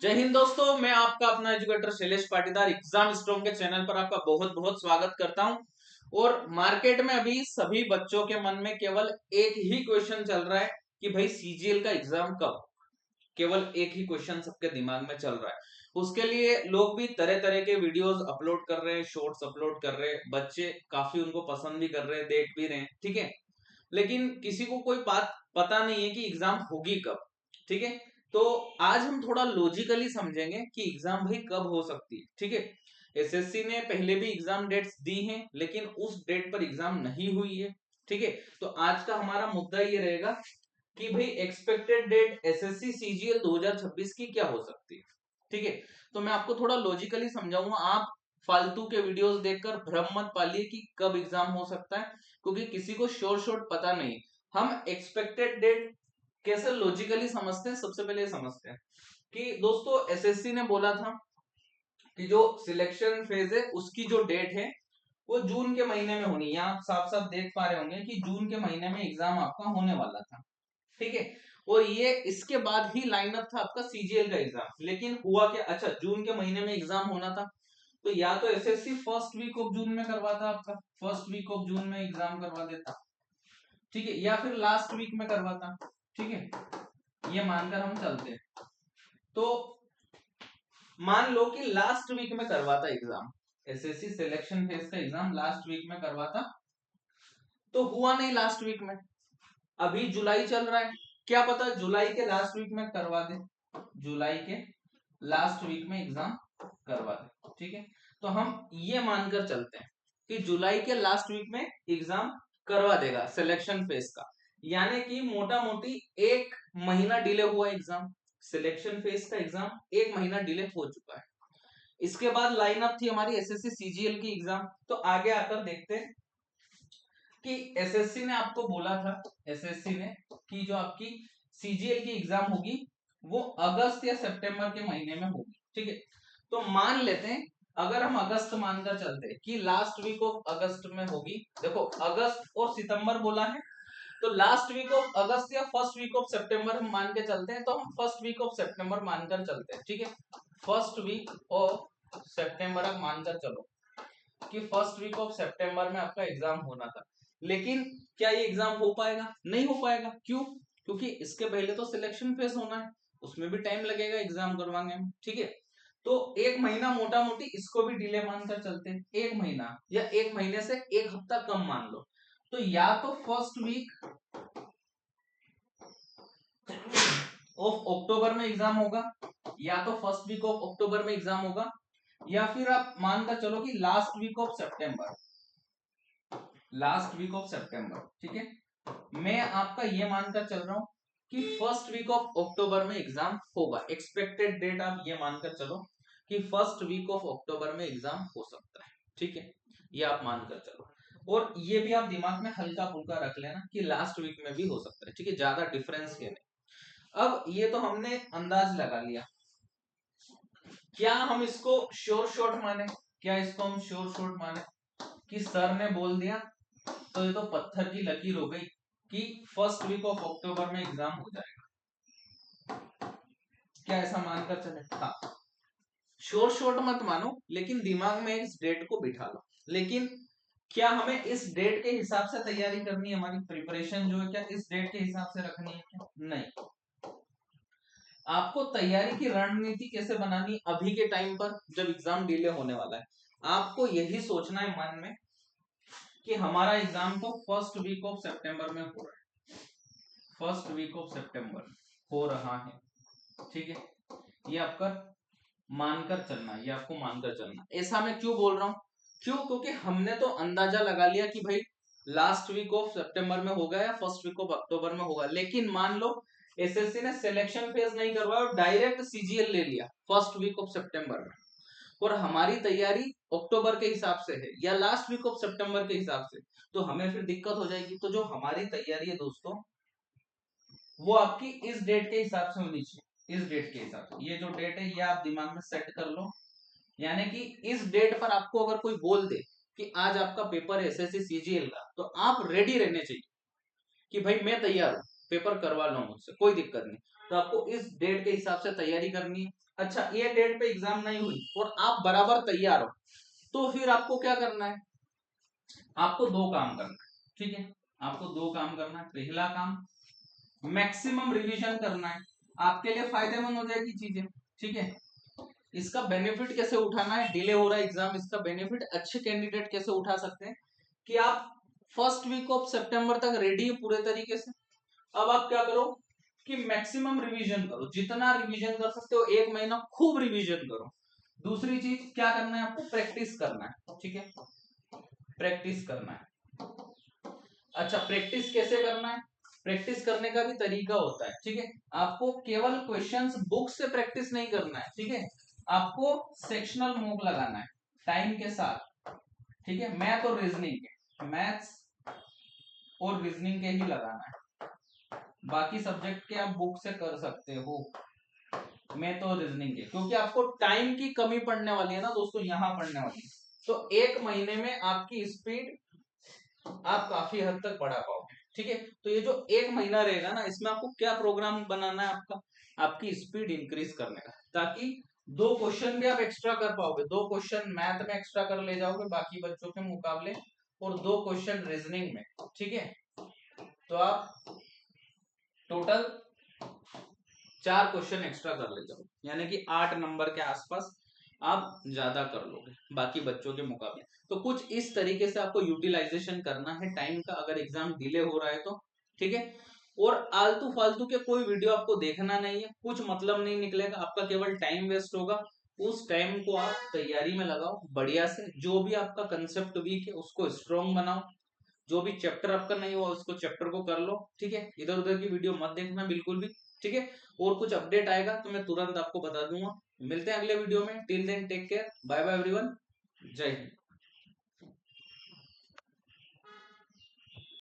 जय हिंद दोस्तों, मैं आपका अपना educator Shailesh Patidar exam strong के चैनल पर आपका बहुत बहुत स्वागत करता हूं। और मार्केट में अभी सभी बच्चों के मन में केवल एक ही क्वेश्चन चल रहा है कि भाई सीजीएल का एग्जाम कब। केवल एक ही क्वेश्चन सबके दिमाग में चल रहा है। उसके लिए लोग भी तरह तरह के वीडियोस अपलोड कर रहे हैं, शॉर्ट्स अपलोड कर रहे हैं, बच्चे काफी उनको पसंद भी कर रहे हैं, देख भी रहे हैं, ठीक है। लेकिन किसी को कोई बात पता नहीं है कि एग्जाम होगी कब, ठीक है। तो आज हम थोड़ा लॉजिकली समझेंगे कि एग्जाम भाई कब हो सकती है, ठीक है। एसएससी ने पहले भी एग्जाम डेट्स दी हैं, लेकिन उस डेट पर एग्जाम नहीं हुई है, ठीक है। तो आज का हमारा मुद्दा ये रहेगा कि भाई एक्सपेक्टेड डेट एसएससी सीजीएल 2026 की क्या हो सकती है, ठीक है। तो मैं आपको थोड़ा लॉजिकली समझाऊंगा, आप फालतू के वीडियोस देखकर भ्रम मत पालिए कि कब एग्जाम हो सकता है, क्योंकि किसी को श्योर शॉर्ट पता नहीं। हम एक्सपेक्टेड डेट कैसे लॉजिकली समझते हैं, सबसे पहले समझते हैं कि दोस्तों एसएससी ने बोला था कि जो सिलेक्शन फेज है उसकी जो डेट है वो जून के महीने में होनी है। आप साफ साफ देख पा रहे होंगे कि जून के महीने में एग्जाम आपका होने वाला था, ठीक है। और ये इसके बाद ही लाइनअप था आपका सीजीएल का एग्जाम, लेकिन हुआ क्या, अच्छा जून के महीने में एग्जाम होना था तो या तो SSC first week of June में करवाता, आपका फर्स्ट वीक ऑफ जून में एग्जाम करवा देता, ठीक है, या फिर लास्ट वीक में करवाता, ठीक है। ये मानकर हम चलते हैं। तो मान लो कि लास्ट वीक में करवाता एग्जाम, एसएससी सिलेक्शन फेज का एग्जाम लास्ट वीक में करवाता, तो हुआ नहीं लास्ट वीक में। अभी जुलाई चल रहा है, क्या पता जुलाई के लास्ट वीक में करवा दे, जुलाई के लास्ट वीक में एग्जाम करवा दे, ठीक है। तो हम ये मानकर चलते हैं कि जुलाई के लास्ट वीक में एग्जाम करवा देगा सिलेक्शन फेज का, यानी कि मोटा मोटी एक महीना डिले हुआ एग्जाम। सिलेक्शन फेज का एग्जाम एक महीना डिले हो चुका है। इसके बाद लाइनअप थी हमारी एसएससी सीजीएल की एग्जाम। तो आगे आकर देखते हैं कि एसएससी ने आपको बोला था, एसएससी ने कि जो आपकी सीजीएल की एग्जाम होगी वो अगस्त या सितंबर के महीने में होगी, ठीक है। तो मान लेते हैं, अगर हम अगस्त मानकर चलते हैं कि लास्ट वीक ऑफ अगस्त में होगी, देखो अगस्त और सितंबर बोला है, तो लास्ट वीक ऑफ अगस्त या फर्स्ट वीक ऑफ सितंबर हम मान के चलते हैं, तो हम फर्स्ट वीक ऑफ सितंबर मानकर चलते हैं, ठीक है। फर्स्ट वीक ऑफ सितंबर आप मानकर चलो कि फर्स्ट वीक ऑफ सितंबर में आपका एग्जाम होना था। लेकिन क्या ये एग्जाम हो पाएगा? नहीं हो पाएगा। क्यों? क्योंकि इसके पहले तो सिलेक्शन फेज होना है, उसमें भी टाइम लगेगा एग्जाम करवाने में, ठीक है। तो एक महीना मोटा मोटी इसको भी डिले मानकर चलते हैं, एक महीना या एक महीने से एक हफ्ता कम मान लो। तो या तो फर्स्ट वीक ऑफ अक्टूबर में एग्जाम होगा, या तो फर्स्ट वीक ऑफ अक्टूबर में एग्जाम होगा, या फिर आप मानकर चलो कि लास्ट वीक ऑफ सितंबर, लास्ट वीक ऑफ सितंबर, ठीक है। मैं आपका ये मानकर चल रहा हूं कि फर्स्ट वीक ऑफ अक्टूबर में एग्जाम होगा। एक्सपेक्टेड डेट आप ये मानकर चलो कि फर्स्ट वीक ऑफ अक्टूबर में एग्जाम हो सकता है, ठीक है। ये आप मानकर चलो, और ये भी आप दिमाग में हल्का फुल्का रख लेना कि लास्ट वीक में भी हो सकता है, ठीक है, ज्यादा डिफरेंस ये नहीं। अब ये तो हमने अंदाज लगा लिया, क्या हम इसको श्योर शॉट माने? क्या इसको हम श्योर शॉट माने कि सर ने बोल दिया तो ये तो पत्थर की लकीर हो गई कि फर्स्ट वीक ऑफ अक्टूबर में एग्जाम हो जाएगा? क्या ऐसा मानकर चले? हाँ, श्योर शॉट मत मानो, लेकिन दिमाग में इस डेट को बिठा लो। लेकिन क्या हमें इस डेट के हिसाब से तैयारी करनी है? हमारी प्रिपरेशन जो है क्या इस डेट के हिसाब से रखनी है क्या? नहीं। आपको तैयारी की रणनीति कैसे बनानी अभी के टाइम पर जब एग्जाम डिले होने वाला है, आपको यही सोचना है मन में कि हमारा एग्जाम तो फर्स्ट वीक ऑफ सितंबर में हो रहा है, फर्स्ट वीक ऑफ सितंबर हो रहा है, ठीक है। ये आपका मानकर चलना, ये आपको मानकर चलना। ऐसा मैं क्यों बोल रहा हूं? क्यों? क्योंकि हमने तो अंदाजा लगा लिया कि भाई लास्ट वीक ऑफ सितंबर में होगा या फर्स्ट वीक ऑफ अक्टूबर में होगा। लेकिन मान लो एसएससी ने सिलेक्शन फेज नहीं करवाया और डायरेक्ट सीजीएल ले लिया फर्स्ट वीक ऑफ सितंबर में, और हमारी तैयारी अक्टूबर के हिसाब से है या लास्ट वीक ऑफ सितंबर के हिसाब से, तो हमें फिर दिक्कत हो जाएगी। तो जो हमारी तैयारी है दोस्तों, वो आपकी इस डेट के हिसाब से होनी चाहिए, इस डेट के हिसाब से। ये जो डेट है ये आप दिमाग में सेट कर लो, यानी कि इस डेट पर आपको अगर कोई बोल दे कि आज आपका पेपर है एसएससी सीजीएल का, तो आप रेडी रहने चाहिए कि भाई मैं तैयार हूं, पेपर करवा लो मुझसे, कोई दिक्कत नहीं। तो आपको इस डेट के हिसाब से तैयारी करनी है। अच्छा, ये डेट पे एग्जाम नहीं हुई और आप बराबर तैयार हो, तो फिर आपको क्या करना है, आपको दो काम करना है, ठीक है। आपको दो काम करना है। पहला काम, मैक्सिमम रिवीजन करना है। आपके लिए फायदेमंद हो जाएगी चीजें, ठीक है। इसका बेनिफिट कैसे उठाना है, डिले हो रहा है एग्जाम, इसका बेनिफिट अच्छे कैंडिडेट कैसे उठा सकते हैं कि आप फर्स्ट वीक ऑफ सितंबर तक रेडी है पूरे तरीके से। अब आप क्या करो कि मैक्सिमम रिवीजन करो, जितना रिवीजन कर सकते हो, एक महीना खूब रिवीजन करो। दूसरी चीज क्या करना है, आपको प्रैक्टिस करना है, ठीक है, प्रैक्टिस करना है। अच्छा, प्रैक्टिस कैसे करना है, प्रैक्टिस करने का भी तरीका होता है, ठीक है। आपको केवल क्वेश्चंस बुक से प्रैक्टिस नहीं करना है, ठीक है, आपको सेक्शनल मॉक लगाना है टाइम के साथ, ठीक है। मैथ और रीजनिंग के, मैथ्स और रीजनिंग के ही लगाना है, बाकी सब्जेक्ट के आप बुक से कर सकते हो, मैथ और रीजनिंग के, क्योंकि आपको टाइम की कमी पड़ने वाली है ना दोस्तों, यहां पड़ने वाली है। तो एक महीने में आपकी स्पीड आप काफी हद तक बढ़ा पाओगे, ठीक है। तो ये जो एक महीना रहेगा ना, इसमें आपको क्या प्रोग्राम बनाना है, आपका आपकी स्पीड इंक्रीज करने का, ताकि दो क्वेश्चन भी आप एक्स्ट्रा कर पाओगे, दो क्वेश्चन मैथ में एक्स्ट्रा कर ले जाओगे बाकी बच्चों के मुकाबले, और दो क्वेश्चन रीजनिंग में, ठीक है। तो आप टोटल 4 क्वेश्चन एक्स्ट्रा कर ले जाओ, यानी कि 8 नंबर के आसपास आप ज्यादा कर लोगे बाकी बच्चों के मुकाबले। तो कुछ इस तरीके से आपको यूटिलाइजेशन करना है टाइम का, अगर एग्जाम डिले हो रहा है तो, ठीक है। और आलतू फालतू के कोई वीडियो आपको देखना नहीं है, कुछ मतलब नहीं निकलेगा, आपका केवल टाइम वेस्ट होगा। उस टाइम को आप तैयारी में लगाओ बढ़िया से, जो भी आपका कंसेप्ट वीक है उसको स्ट्रॉन्ग बनाओ, जो भी चैप्टर आपका नहीं हुआ उसको चैप्टर को कर लो, ठीक है। इधर उधर की वीडियो मत देखना बिल्कुल भी, ठीक है। और कुछ अपडेट आएगा तो मैं तुरंत आपको बता दूंगा। मिलते हैं अगले वीडियो में, till then take care, bye bye everyone, जय हिंद।